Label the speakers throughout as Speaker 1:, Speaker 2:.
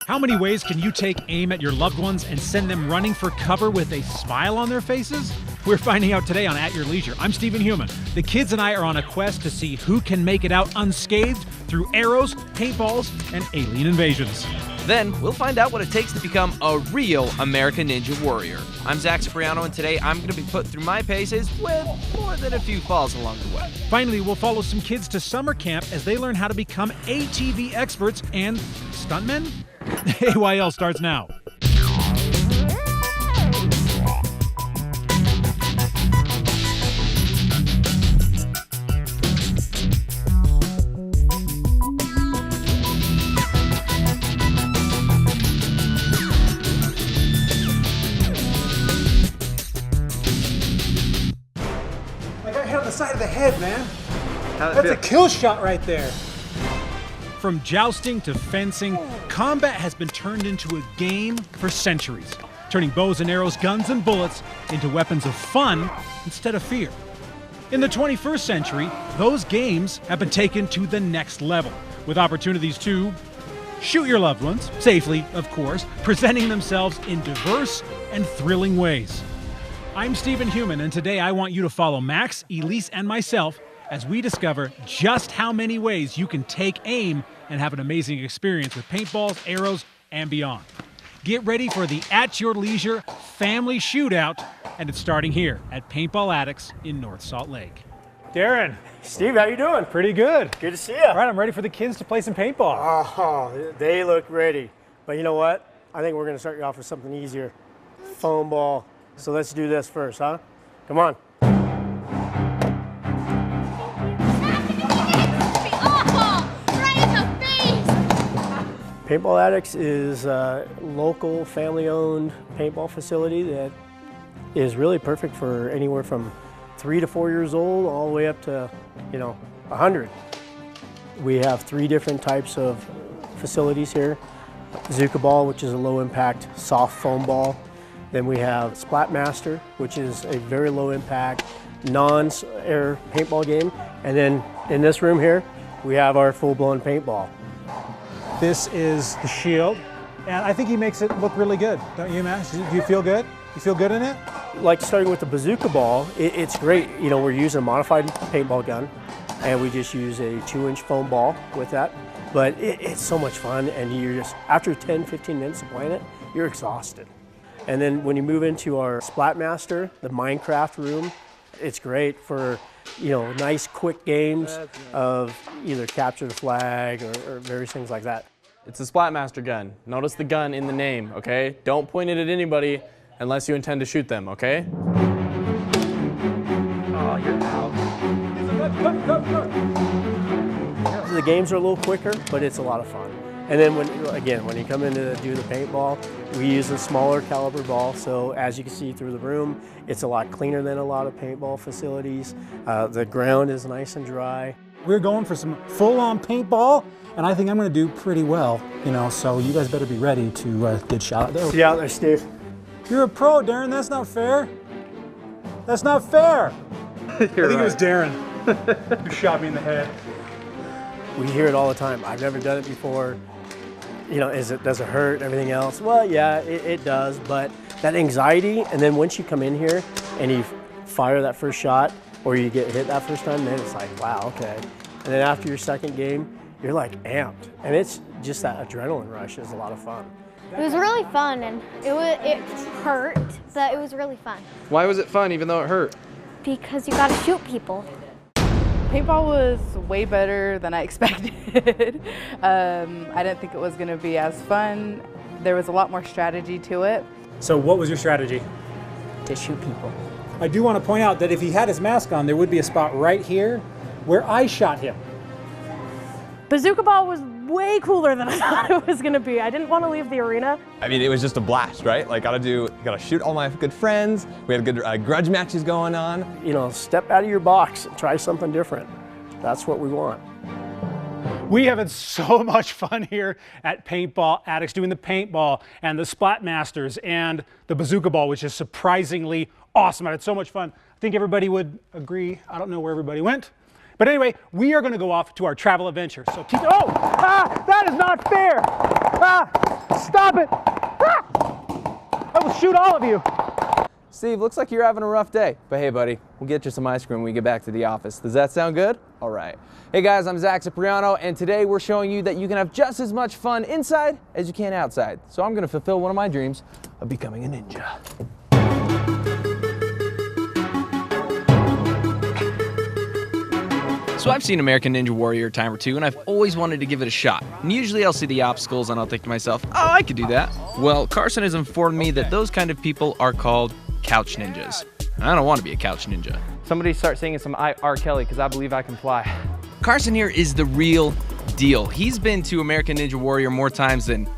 Speaker 1: How many ways can you take aim at your loved ones and send them running for cover with a smile on their faces? We're finding out today on At Your Leisure. I'm Stephen Human. The kids and I are on a quest to see who can make it out unscathed through arrows, paintballs, and alien invasions.
Speaker 2: Then we'll find out what it takes to become a real American Ninja Warrior. I'm Zack, and today I'm going to be put through my paces with more than a few falls along the way.
Speaker 1: Finally, we'll follow some kids to summer camp as they learn how to become ATV experts and stuntmen. AYL starts now.
Speaker 3: I got hit on the side of the head, man. That's a kill shot right there.
Speaker 1: From jousting to fencing, combat has been turned into a game for centuries, turning bows and arrows, guns and bullets into weapons of fun instead of fear. In the 21st century, those games have been taken to the next level, with opportunities to shoot your loved ones, safely, of course, presenting themselves in diverse and thrilling ways. I'm Stephen Human, and today I want you to follow Max, Elise, and myself as we discover just how many ways you can take aim and have an amazing experience with paintballs, arrows, and beyond. Get ready for the At Your Leisure family shootout, and it's starting here at Paintball Addicts in North Salt Lake.
Speaker 3: Darren.
Speaker 4: Steve, how you doing?
Speaker 3: Pretty good.
Speaker 4: Good to see you.
Speaker 3: All right, I'm ready for the kids to play some paintball.
Speaker 4: Oh, they look ready. But you know what? I think we're going to start you off with something easier. Foam ball. So let's do this first, huh? Come on. Paintball Addicts is a local family-owned paintball facility that is really perfect for anywhere from 3 to 4 years old all the way up to, 100. We have 3 different types of facilities here. Bazooka Ball, which is a low-impact soft foam ball. Then we have SplatMaster, which is a very low-impact non-air paintball game. And then in this room here, we have our full-blown paintball.
Speaker 3: This is the shield, and I think he makes it look really good. Don't you, Max? Do you feel good? You feel good in it?
Speaker 4: Like starting with the Bazooka Ball, it's great. We're using a modified paintball gun, and we just use a 2-inch foam ball with that. But it's so much fun, and you're just, after 10, 15 minutes of playing it, you're exhausted. And then when you move into our SplatMaster, the Minecraft room, it's great for nice quick games of either capture the flag or various things like that.
Speaker 5: It's a SplatMaster gun. Notice the gun in the name, okay? Don't point it at anybody unless you intend to shoot them, okay?
Speaker 4: Oh, you're out. The games are a little quicker, but it's a lot of fun. And then when you come in to do the paintball, we use a smaller caliber ball, so as you can see through the room, it's a lot cleaner than a lot of paintball facilities. The ground is nice and dry.
Speaker 3: We're going for some full-on paintball, and I think I'm going to do pretty well, so you guys better be ready to get shot at.
Speaker 4: See you out there, Steve.
Speaker 3: You're a pro, Darren. That's not fair. That's not fair. I think it was Darren who shot me in the head.
Speaker 4: We hear it all the time. I've never done it before. Does it hurt, everything else? Well, yeah, it does, but that anxiety, and then once you come in here and you fire that first shot, or you get hit that first time, then it's like, wow, okay. And then after your second game, you're like amped. And it's just that adrenaline rush is a lot of fun.
Speaker 6: It was really fun, and it hurt, but it was really fun.
Speaker 5: Why was it fun even though it hurt?
Speaker 6: Because you gotta shoot people.
Speaker 7: Paintball was way better than I expected. I didn't think it was going to be as fun. There was a lot more strategy to it.
Speaker 3: So what was your strategy?
Speaker 7: To shoot people.
Speaker 3: I do want to point out that if he had his mask on, there would be a spot right here where I shot him.
Speaker 8: Bazooka Ball was way cooler than I thought it was going to be. I didn't want to leave the arena.
Speaker 9: I mean, it was just a blast, right? Like, gotta shoot all my good friends. We had good grudge matches going on.
Speaker 4: Step out of your box and try something different. That's what we want.
Speaker 3: We have had so much fun here at Paintball Addicts doing the paintball and the SplatMasters and the Bazooka Ball, which is surprisingly awesome. I had so much fun. I think everybody would agree. I don't know where everybody went. But anyway, we are going to go off to our travel adventure. So keep it. Oh! Ah! That is not fair! Ah! Stop it! Ah! I will shoot all of you.
Speaker 2: Steve, looks like you're having a rough day. But hey, buddy, we'll get you some ice cream when we get back to the office. Does that sound good? All right. Hey guys, I'm Zack, and today we're showing you that you can have just as much fun inside as you can outside. So I'm gonna fulfill one of my dreams of becoming a ninja. So I've seen American Ninja Warrior a time or two, and I've always wanted to give it a shot. And usually I'll see the obstacles and I'll think to myself, oh, I could do that. Well, Carson has informed me that those kind of people are called couch ninjas. And I don't want to be a couch ninja.
Speaker 5: Somebody start singing some R. Kelly, because I believe I can fly.
Speaker 2: Carson here is the real deal. He's been to American Ninja Warrior more times than,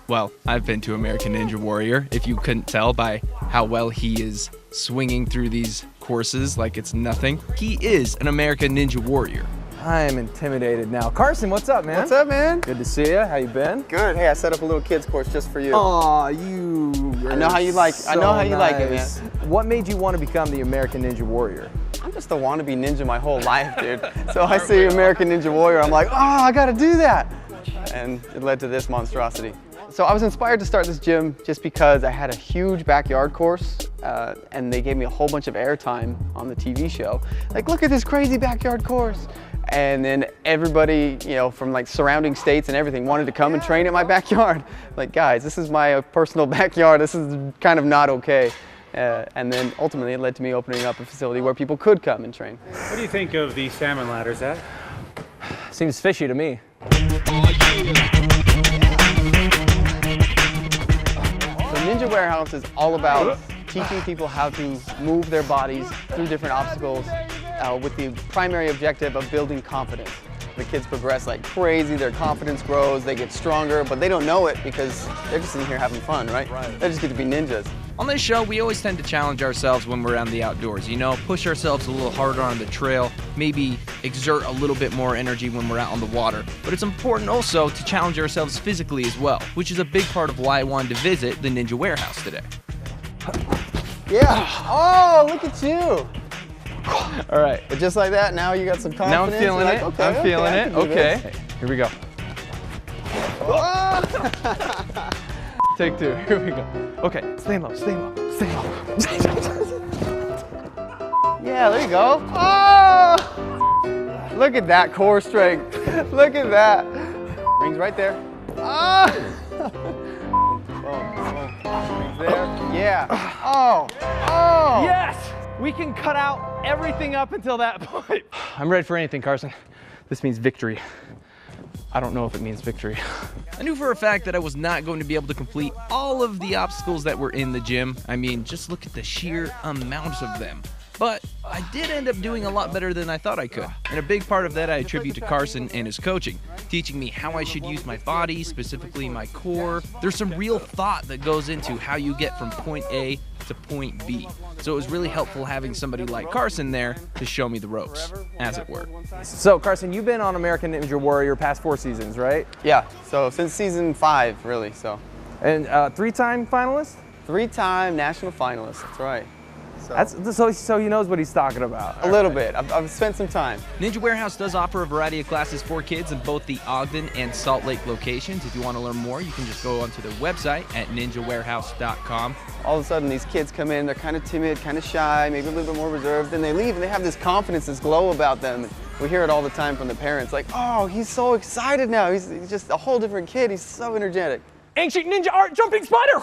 Speaker 2: well, I've been to American Ninja Warrior, if you couldn't tell by how well he is swinging through these courses like it's nothing. He is an American Ninja Warrior. I am intimidated now. Carson, what's up, man?
Speaker 10: What's up, man?
Speaker 2: Good to see you. How you been?
Speaker 10: Good. Hey, I set up a little kids course just for you.
Speaker 2: Aw, you.
Speaker 10: I know how you like. I know how you like it, man.
Speaker 2: What made you want to become the American Ninja Warrior?
Speaker 10: I'm just a wannabe ninja my whole life, dude. So I see American Ninja Warrior, I'm like, oh, I gotta do that. And it led to this monstrosity. So I was inspired to start this gym just because I had a huge backyard course and they gave me a whole bunch of airtime on the TV show. Like, look at this crazy backyard course. And then everybody, you know, from like surrounding states and everything wanted to come and train at my backyard. Like, guys, this is my personal backyard. This is kind of not okay. And then ultimately it led to me opening up a facility where people could come and train.
Speaker 3: What do you think of the salmon ladders, Zach?
Speaker 5: Seems fishy to me.
Speaker 10: Ninja Warehouse is all about teaching people how to move their bodies through different obstacles with the primary objective of building confidence. The kids progress like crazy, their confidence grows, they get stronger, but they don't know it because they're just in here having fun, right? They just get to be ninjas.
Speaker 2: On this show, we always tend to challenge ourselves when we're out in the outdoors, you know, push ourselves a little harder on the trail, maybe exert a little bit more energy when we're out on the water. But it's important also to challenge ourselves physically as well, which is a big part of why I wanted to visit the Ninja Warehouse today.
Speaker 10: Yeah. Oh, look at you.
Speaker 5: All right.
Speaker 10: But just like that, now you got some confidence.
Speaker 5: Now I'm feeling it.
Speaker 10: Okay,
Speaker 5: I'm feeling it. Okay. Hey, here we go. Take two. Here we go. Okay. Stay low. Stay low. Stay low.
Speaker 10: Yeah, there you go. Oh! Look at that core strength. Look at that. Rings right there. Ah! Rings there. Yeah. Oh. Oh.
Speaker 5: Yes! We can cut out everything up until that point. I'm ready for anything, Carson. This means victory. I don't know if it means victory.
Speaker 2: I knew for a fact that I was not going to be able to complete all of the obstacles that were in the gym. I mean, just look at the sheer amount of them. But I did end up doing a lot better than I thought I could. And a big part of that I attribute to Carson and his coaching, teaching me how I should use my body, specifically my core. There's some real thought that goes into how you get from point A to point B. So it was really helpful having somebody like Carson there to show me the ropes, as it were.
Speaker 5: So Carson, you've been on American Ninja Warrior past 4 seasons, right?
Speaker 10: Yeah, so since season 5, really, so.
Speaker 5: And 3-time finalist?
Speaker 10: 3-time national finalist, that's right.
Speaker 5: So he knows what he's talking about.
Speaker 10: A little bit. I've spent some time.
Speaker 2: Ninja Warehouse does offer a variety of classes for kids in both the Ogden and Salt Lake locations. If you want to learn more, you can just go onto their website at ninjawarehouse.com.
Speaker 10: All of a sudden, these kids come in, they're kind of timid, kind of shy, maybe a little bit more reserved, then they leave and they have this confidence, this glow about them. We hear it all the time from the parents, like, oh, he's so excited now. He's just a whole different kid. He's so energetic.
Speaker 5: Ancient ninja art jumping spider!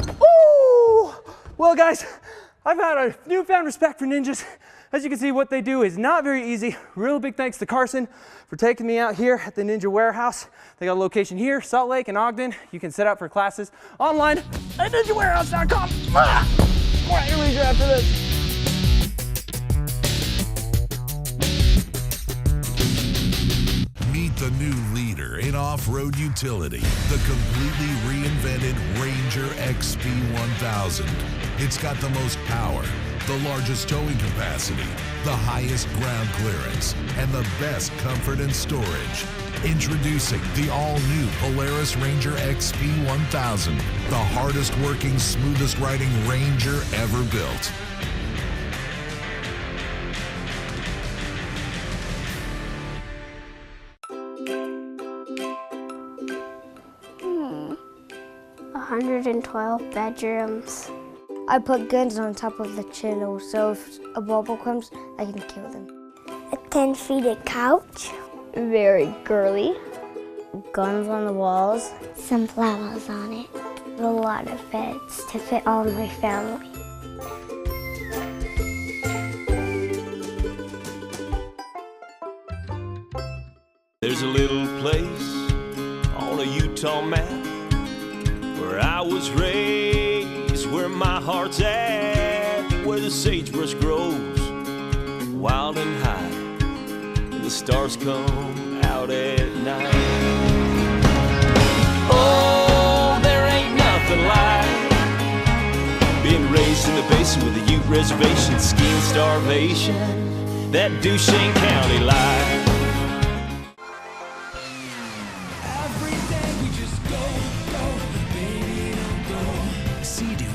Speaker 5: Woo! Well, guys, I've had a newfound respect for ninjas. As you can see, what they do is not very easy. Real big thanks to Carson for taking me out here at the Ninja Warehouse. They got a location here, Salt Lake and Ogden. You can set up for classes online at ninjawarehouse.com. More leisure after this.
Speaker 11: Meet the new leader in off-road utility, the completely reinvented Ranger XP1000. It's got the most power, the largest towing capacity, the highest ground clearance, and the best comfort and storage. Introducing the all-new Polaris Ranger XP1000, the hardest working, smoothest riding Ranger ever built.
Speaker 6: 112 bedrooms.
Speaker 12: I put guns on top of the channel, so if a bubble comes, I can kill them.
Speaker 6: A 10-feet couch. Very girly.
Speaker 12: Guns on the walls.
Speaker 6: Some flowers on it. A lot of beds to fit all my family.
Speaker 13: There's a little place on a Utah map where I was raised, where my heart's at, where the sagebrush grows wild and high, and the stars come out at night. Oh, there ain't nothing like being raised in the basin with a Ute reservation, skiing starvation, that Duchesne County life.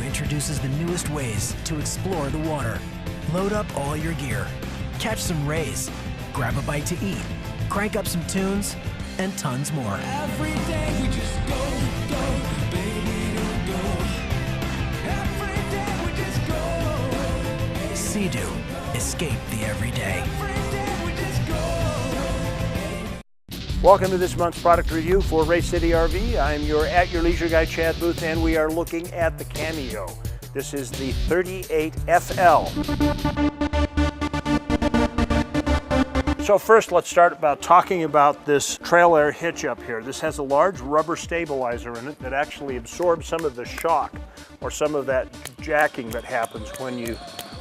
Speaker 14: Introduces the newest ways to explore the water. Load up all your gear, catch some rays, grab a bite to eat, crank up some tunes, and tons more.
Speaker 15: Every day we just go, baby, don't go. Every day we just go.
Speaker 14: Sea-Doo, escape the everyday.
Speaker 16: Welcome to this month's product review for Race City RV. I'm your At Your Leisure guy, Chad Booth, and we are looking at the Cameo. This is the 38FL. So first, let's start about talking about this trail air hitch up here. This has a large rubber stabilizer in it that actually absorbs some of the shock or some of that jacking that happens when you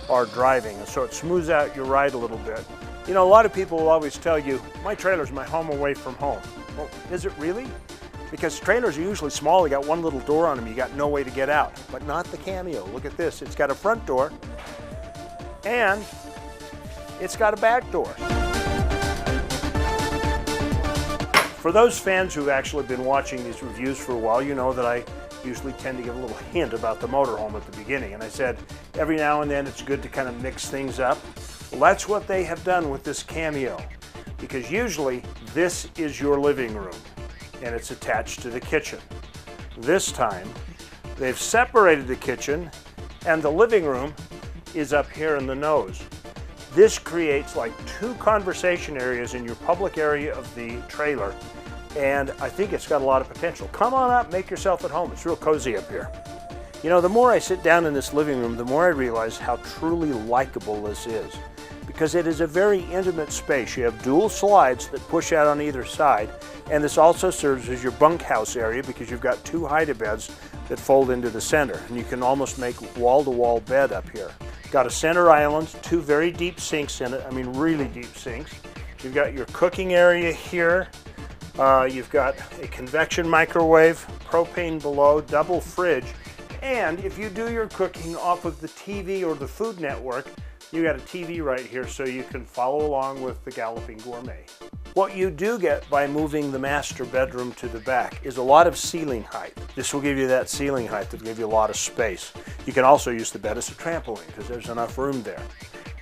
Speaker 16: are driving. And so it smooths out your ride a little bit. You know, a lot of people will always tell you, my trailer's my home away from home. Well, is it really? Because trailers are usually small, they got one little door on them, you got no way to get out. But not the Cameo. Look at this, it's got a front door and it's got a back door. For those fans who've actually been watching these reviews for a while, you know that I usually tend to give a little hint about the motorhome at the beginning. And I said every now and then it's good to kind of mix things up. Well, that's what they have done with this Cameo, because usually this is your living room and it's attached to the kitchen. This time they've separated the kitchen and the living room is up here in the nose. This creates like two conversation areas in your public area of the trailer, and I think it's got a lot of potential. Come on up, make yourself at home. It's real cozy up here. You know, the more I sit down in this living room, the more I realize how truly likable this is, because it is a very intimate space. You have dual slides that push out on either side, and this also serves as your bunkhouse area because you've got two hide-a-beds that fold into the center, and you can almost make wall-to-wall bed up here. Got a center island, two very deep sinks in it, I mean really deep sinks. You've got your cooking area here. You've got a convection microwave, propane below, double fridge, and if you do your cooking off of the TV or the Food Network, you got a TV right here so you can follow along with the Galloping Gourmet. What you do get by moving the master bedroom to the back is a lot of ceiling height. This will give you that ceiling height that will give you a lot of space. You can also use the bed as a trampoline because there's enough room there.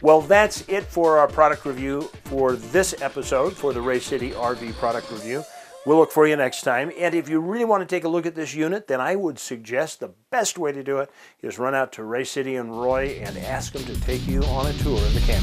Speaker 16: Well, that's it for our product review for this episode for the Race City RV product review. We'll look for you next time. And if you really want to take a look at this unit, then I would suggest the best way to do it is run out to Race City and Roy and ask them to take you on a tour of the Cameo.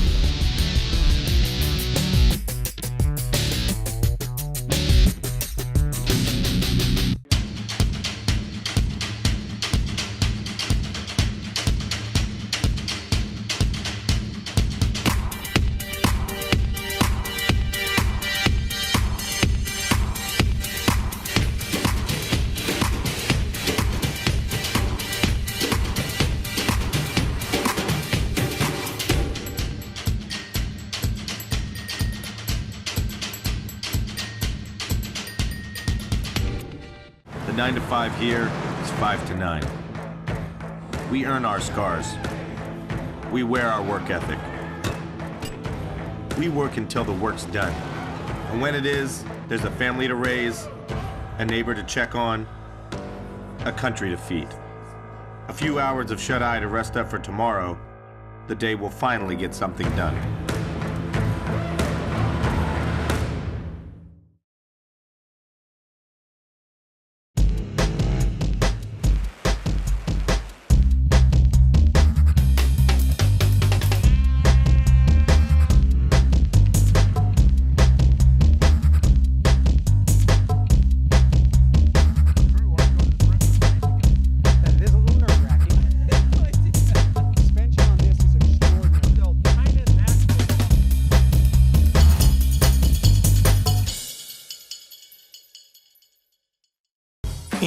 Speaker 17: The 9 to 5 here is 5 to 9. We earn our scars. We wear our work ethic. We work until the work's done. And when it is, there's a family to raise, a neighbor to check on, a country to feed. A few hours of shut-eye to rest up for tomorrow, the day will finally get something done.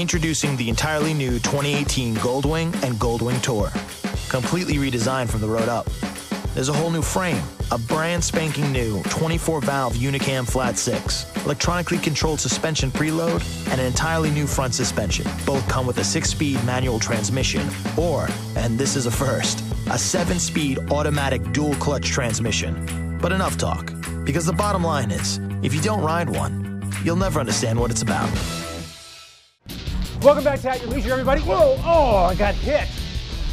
Speaker 14: Introducing the entirely new 2018 Goldwing and Goldwing Tour. Completely redesigned from the road up. There's a whole new frame, a brand spanking new 24-valve Unicam Flat 6, electronically controlled suspension preload, and an entirely new front suspension. Both come with a 6-speed manual transmission, or, and this is a first, a 7-speed automatic dual clutch transmission. But enough talk, because the bottom line is, if you don't ride one, you'll never understand what it's about.
Speaker 3: Welcome back to At Your Leisure, everybody. Whoa, oh, I got hit.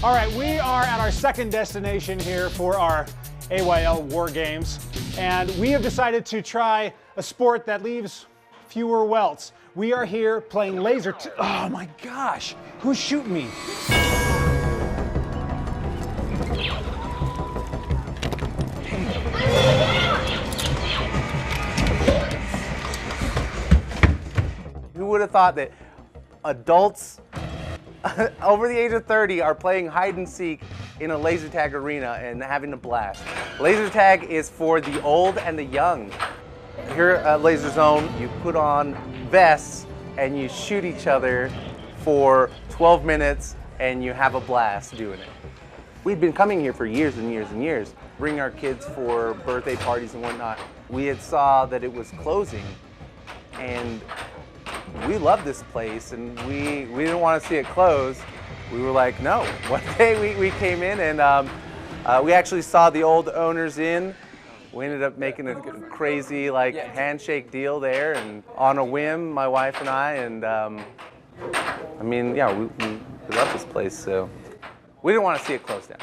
Speaker 3: All right, we are at our second destination here for our AYL War Games, and we have decided to try a sport that leaves fewer welts. We are here playing laser. Oh my gosh, who's shooting me?
Speaker 18: Who would have thought that adults over the age of 30 are playing hide and seek in a laser tag arena and having a blast. Laser tag is for the old and the young. Here at Laser Zone, you put on vests and you shoot each other for 12 minutes and you have a blast doing it. We'd been coming here for years and years and years, bringing our kids for birthday parties and whatnot. We had saw that it was closing, and we love this place, and we didn't want to see it close. We were like, no. One day we came in, and we actually saw the old owners in. We ended up making a crazy handshake deal there, and on a whim, my wife and I, and I mean, yeah, we love this place, so we didn't want to see it close down.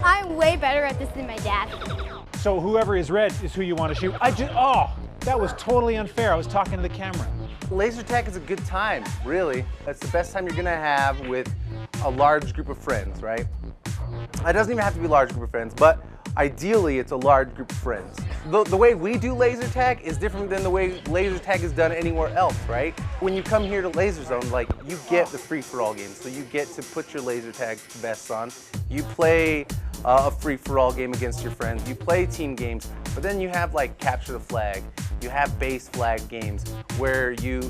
Speaker 6: I'm way better at this than my dad.
Speaker 3: So whoever is red is who you want to shoot. Oh, that was totally unfair. I was talking to the camera.
Speaker 18: Laser tag is a good time, really. That's the best time you're gonna have with a large group of friends, right? It doesn't even have to be a large group of friends, but ideally it's a large group of friends. The way we do laser tag is different than the way laser tag is done anywhere else, right? When you come here to Laser Zone, you get the free-for-all game, so you get to put your laser tag vests on. You play a free-for-all game against your friends. You play team games, but then you have capture the flag. You have base flag games where you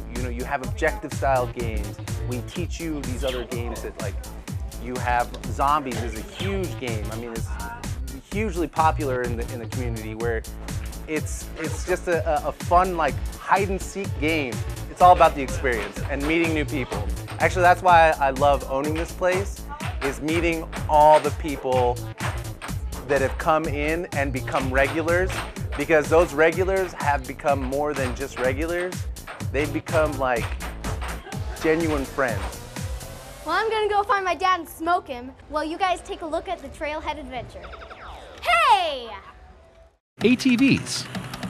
Speaker 18: have objective style games. We teach you these other games that you have zombies is a huge game. I mean, it's hugely popular in the community where it's just a fun hide and seek game. It's all about the experience and meeting new people. Actually, that's why I love owning this place, is meeting all the people that have come in and become regulars, because those regulars have become more than just regulars. They've become genuine friends.
Speaker 6: Well, I'm gonna go find my dad and smoke him while you guys take a look at the Trailhead Adventure. Hey!
Speaker 1: ATVs,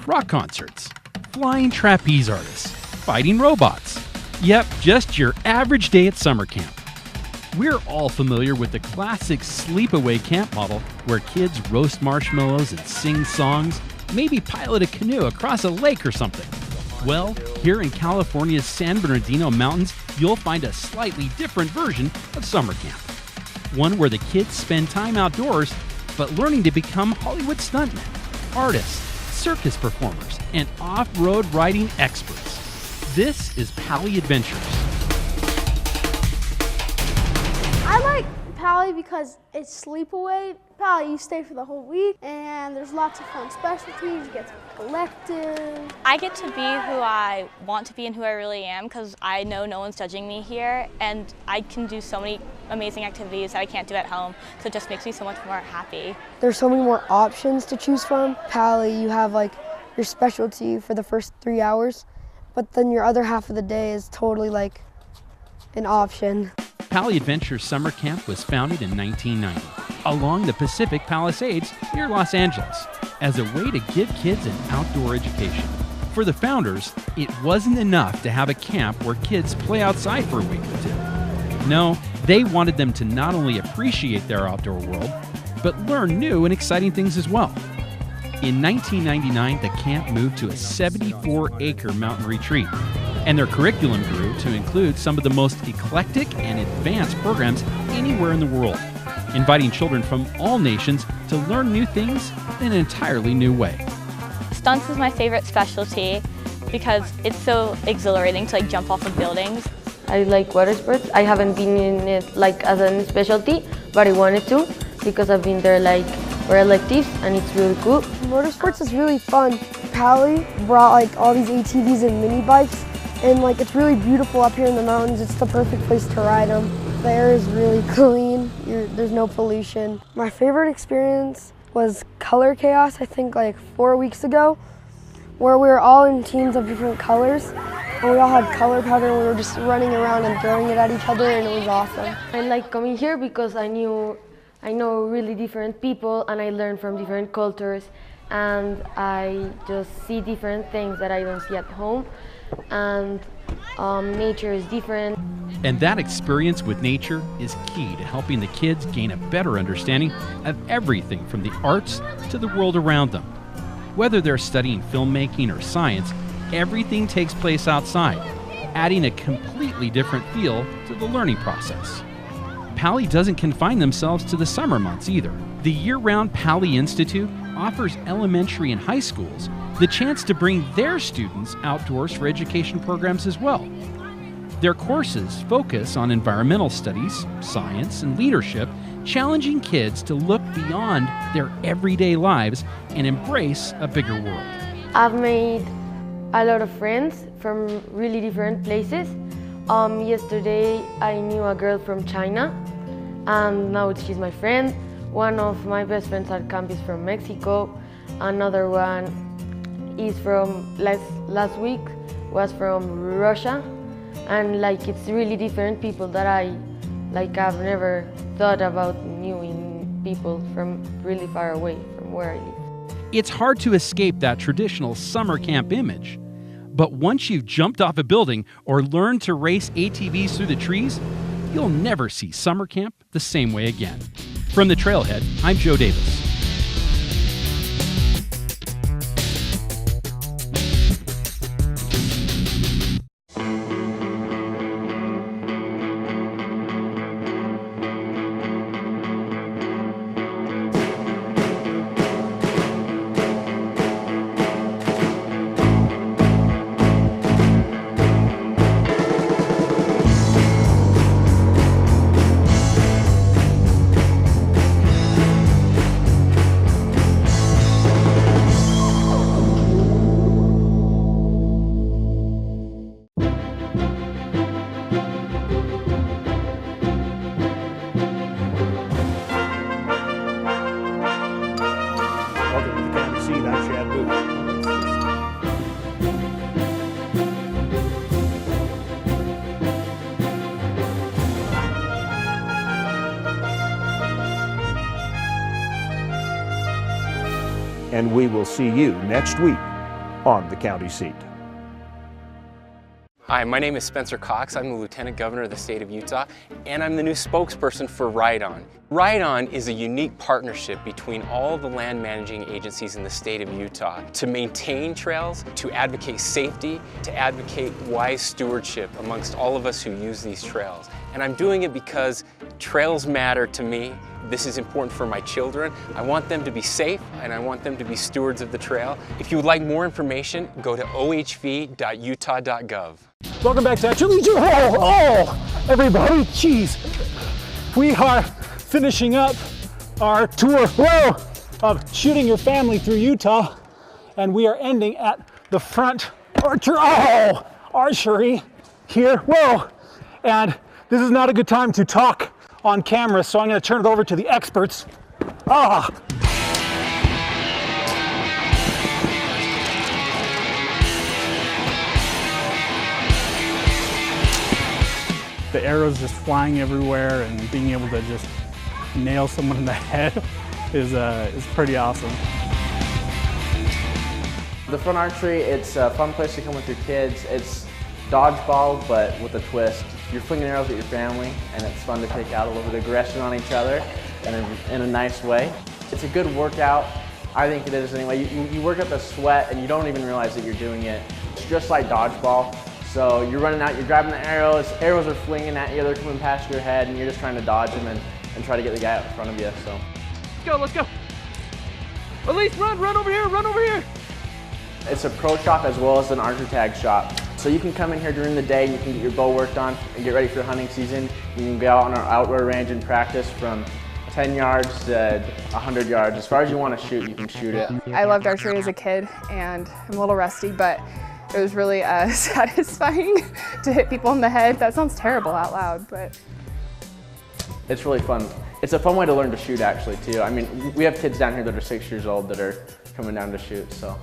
Speaker 1: rock concerts, flying trapeze artists, fighting robots. Yep, just your average day at summer camp. We're all familiar with the classic sleepaway camp model where kids roast marshmallows and sing songs, maybe pilot a canoe across a lake or something. Well, here in California's San Bernardino Mountains, you'll find a slightly different version of summer camp. One where the kids spend time outdoors, but learning to become Hollywood stuntmen, artists, circus performers, and off-road riding experts. This is Pali Adventures.
Speaker 8: I like Pali because it's sleepaway. Pali, you stay for the whole week, and there's lots of fun specialties. You get to be collective.
Speaker 19: I get to be who I want to be and who I really am, because I know no one's judging me here, and I can do so many amazing activities that I can't do at home, so it just makes me so much more happy.
Speaker 12: There's so many more options to choose from. Pali, you have your specialty for the first 3 hours, but then your other half of the day is totally an option.
Speaker 1: Pali Adventures Summer Camp was founded in 1990 along the Pacific Palisades near Los Angeles as a way to give kids an outdoor education. For the founders, it wasn't enough to have a camp where kids play outside for a week or two. No, they wanted them to not only appreciate their outdoor world, but learn new and exciting things as well. In 1999, the camp moved to a 74-acre mountain retreat, and their curriculum grew to include some of the most eclectic and advanced programs anywhere in the world, inviting children from all nations to learn new things in an entirely new way.
Speaker 19: Stunts is my favorite specialty. because it's so exhilarating to like jump off of buildings.
Speaker 20: I like water sports. I haven't been in it like as a specialty, but I wanted to because I've been there like for electives and it's really cool.
Speaker 12: Motorsports is really fun. Pali brought like all these ATVs and mini bikes, and like it's really beautiful up here in the mountains. It's the perfect place to ride them. The air is really clean. There's no pollution. My favorite experience was Color Chaos, I think like 4 weeks ago, where we were all in teams of different colors, and we all had color powder and we were just running around and throwing it at each other, and it was awesome.
Speaker 20: I like coming here because I know really different people and I learn from different cultures, and I just see different things that I don't see at home, and nature is different.
Speaker 1: And that experience with nature is key to helping the kids gain a better understanding of everything from the arts to the world around them. Whether they're studying filmmaking or science, everything takes place outside, adding a completely different feel to the learning process. Pali doesn't confine themselves to the summer months either. The year-round Pali Institute offers elementary and high schools the chance to bring their students outdoors for education programs as well. Their courses focus on environmental studies, science, and leadership, challenging kids to look beyond their everyday lives and embrace a bigger world.
Speaker 20: I've made a lot of friends from really different places. Yesterday I knew a girl from China, and now she's my friend. One of my best friends at camp is from Mexico. Another one is from last week was from Russia, and like it's really different people that I've never thought about knowing people from really far away from where I live.
Speaker 1: It's hard to escape that traditional summer camp image, but once you've jumped off a building or learned to race ATVs through the trees, you'll never see summer camp the same way again. From the Trailhead, I'm Joe Davis.
Speaker 16: And we will see you next week on the county seat.
Speaker 21: Hi, my name is Spencer Cox. I'm the Lieutenant Governor of the state of Utah, and I'm the new spokesperson for Ride On. Ride On is a unique partnership between all the land managing agencies in the state of Utah to maintain trails, to advocate safety, to advocate wise stewardship amongst all of us who use these trails. And I'm doing it because trails matter to me. This is important for my children. I want them to be safe, and I want them to be stewards of the trail. If you would like more information, go to ohv.utah.gov.
Speaker 3: Welcome back to Athleisure. Oh, everybody, geez. We are finishing up our tour of shooting your family through Utah, and we are ending at the Front Archery here. Whoa, and this is not a good time to talk on camera, so I'm going to turn it over to the experts.
Speaker 22: The arrows just flying everywhere and being able to just nail someone in the head is pretty awesome.
Speaker 23: The Front Archery, it's a fun place to come with your kids. It's dodgeball, but with a twist. You're flinging arrows at your family, and it's fun to take out a little bit of aggression on each other in a nice way. It's a good workout. I think it is anyway. You work up a sweat, and you don't even realize that you're doing it. It's just like dodgeball. So you're running out, you're grabbing the arrows are flinging at you, they're coming past your head, and you're just trying to dodge them and try to get the guy out in front of you. So
Speaker 5: Let's go. Elise, run over here,
Speaker 23: It's a pro shop as well as an archery tag shop. So you can come in here during the day and you can get your bow worked on and get ready for hunting season. You can go out on our outdoor range and practice from 10 yards to 100 yards. As far as you want to shoot, you can shoot it.
Speaker 4: I loved archery as a kid, and I'm a little rusty, but it was really satisfying to hit people in the head. That sounds terrible out loud, but
Speaker 23: it's really fun. It's a fun way to learn to shoot, actually, too. I mean, we have kids down here that are 6 years old that are coming down to shoot, so.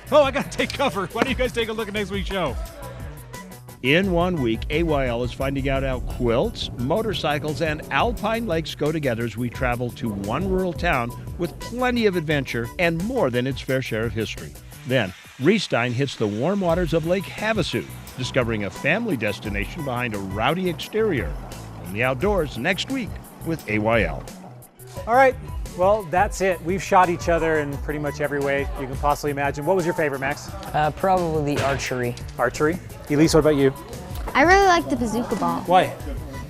Speaker 1: Oh, I gotta take cover. Why don't you guys take a look at next week's show?
Speaker 7: In 1 week, AYL is finding out how quilts, motorcycles, and alpine lakes go together as we travel to one rural town with plenty of adventure and more than its fair share of history. Then, Reistein hits the warm waters of Lake Havasu, discovering a family destination behind a rowdy exterior. In the outdoors next week with AYL.
Speaker 3: All right, well, that's it. We've shot each other in pretty much every way you can possibly imagine. What was your favorite, Max?
Speaker 9: Probably the archery.
Speaker 3: Archery? Elise, what about you?
Speaker 6: I really like the Bazooka Ball.
Speaker 3: Why?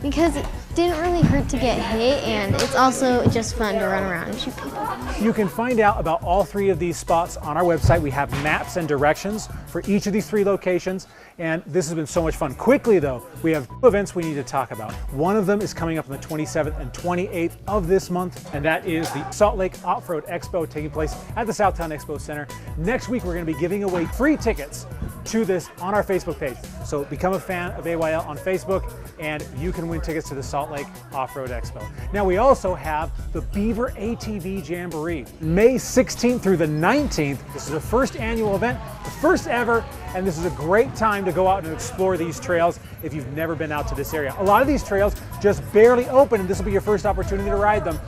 Speaker 6: Because it didn't really hurt to get hit, and it's also just fun to run around and shoot people.
Speaker 3: You can find out about all 3 of these spots on our website. We have maps and directions for each of these 3 locations, and this has been so much fun. Quickly though, we have 2 events we need to talk about. One of them is coming up on the 27th and 28th of this month, and that is the Salt Lake Off-Road Expo taking place at the Southtown Expo Center. Next week, we're gonna be giving away free tickets to this on our Facebook page. So become a fan of AYL on Facebook, and you can win tickets to the Salt Lake Off-Road Expo. Now we also have the Beaver ATV Jamboree, May 16th through the 19th. This is the first annual event, the first ever, and this is a great time to go out and explore these trails if you've never been out to this area. A lot of these trails just barely open, and this will be your first opportunity to ride them.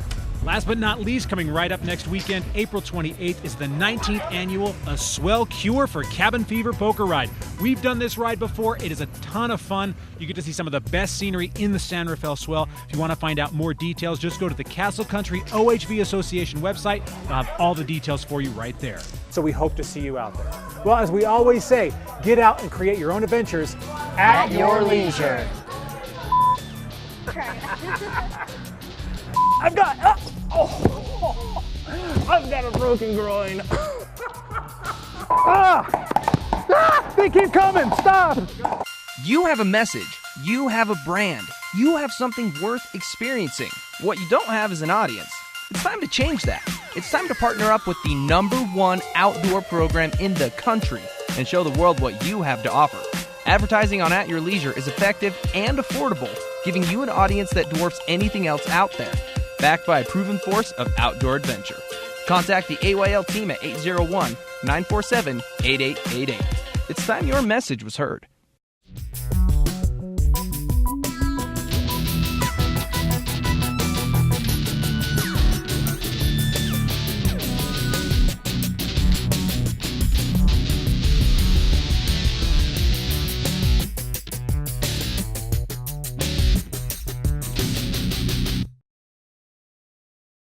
Speaker 1: Last but not least, coming right up next weekend, April 28th, is the 19th annual A Swell Cure for Cabin Fever Poker Ride. We've done this ride before. It is a ton of fun. You get to see some of the best scenery in the San Rafael Swell. If you want to find out more details, just go to the Castle Country OHV Association website. They'll have all the details for you right there.
Speaker 3: So we hope to see you out there. Well, as we always say, get out and create your own adventures at your leisure.
Speaker 5: I've got a broken groin. They keep coming, stop.
Speaker 2: You have a message, you have a brand, you have something worth experiencing. What you don't have is an audience. It's time to change that. It's time to partner up with the #1 outdoor program in the country and show the world what you have to offer. Advertising on At Your Leisure is effective and affordable, giving you an audience that dwarfs anything else out there. Backed by a proven force of outdoor adventure. Contact the AYL team at 801-947-8888. It's time your message was heard.